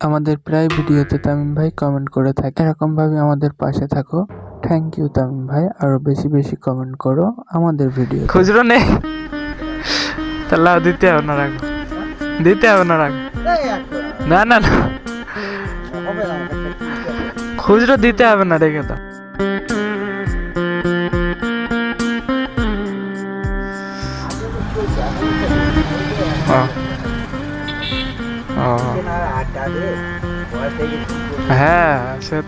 আমাদের প্রায় ভিডিওতে তামিম ভাই কমেন্ট করে থাকে, এরকমভাবে আমাদের পাশে থাকো। থ্যাংক ইউ তামিম ভাই, আরো বেশি বেশি কমেন্ট করো আমাদের ভিডিও। খুচরো নেই তাহলে দিতে হবে না, রাখো দিতে হবে না, রাখো না না না, খুচরো দিতে হবে না, রেখে দাও। হ্যাঁ সে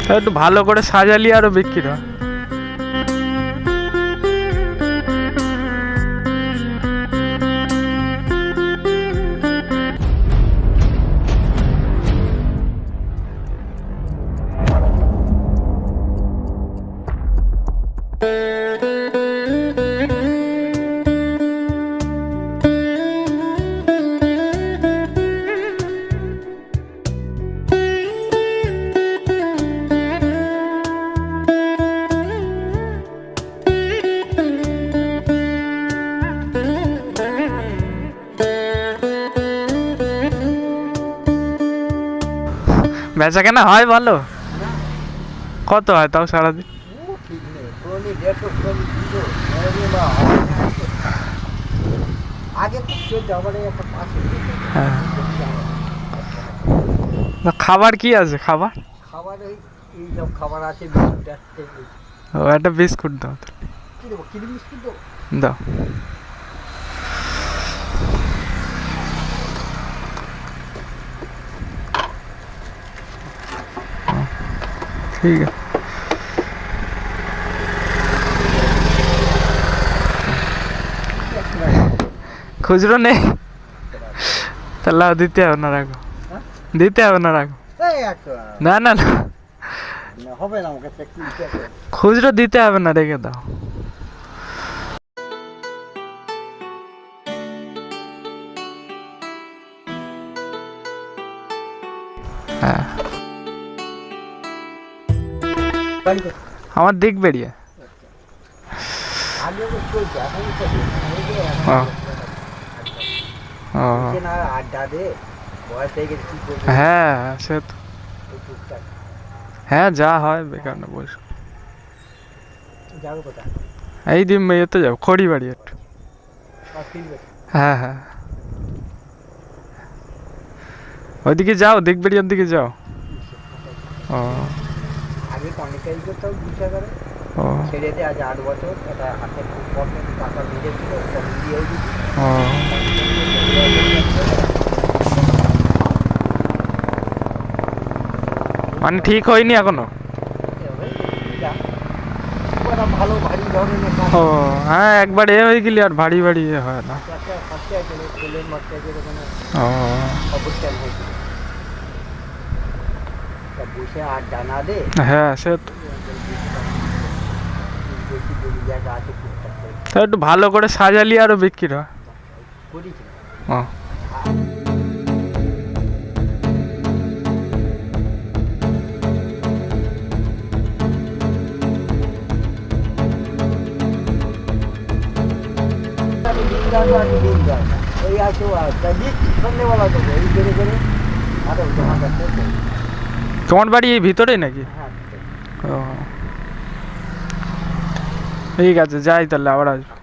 তো একটু ভালো করে সাজালি আরো বিক্রি হয়। বেচা কেনা হয় ভালো? কত হয় তাও সারাদিন? খাবার কি আছে? খাবার ও একটা বিস্কুট দাও, দাও। ঠিক আছে, খুচরো নেই তাহলে দিতে হবে না, রাখো দিতে হবে না, রাখো না না না, খুচরো দিতে হবে না, রেখে দাও। হ্যাঁ আমার দিক বেরিয়ে। হ্যাঁ সে তো, হ্যাঁ যা হয় বেকার না বলছো। এই দিন মেয়েতে যাও খড়ি বাড়ি একটু। হ্যাঁ হ্যাঁ ওইদিকে যাও, দিক বেরিয়ার দিকে যাও। ও মানে ঠিক হয়নি এখনো? ও হ্যাঁ একবার এ হয়ে গেলি আর ভারী ভারী এ হয় না। ও হ্যাঁ সে তো একটু ভালো করে সাজালি আরো বিক্রি হয়। ও তোমার বাড়ি এই ভিতরে নাকি? ও ঠিক আছে যাই তাহলে, আবার আসবো।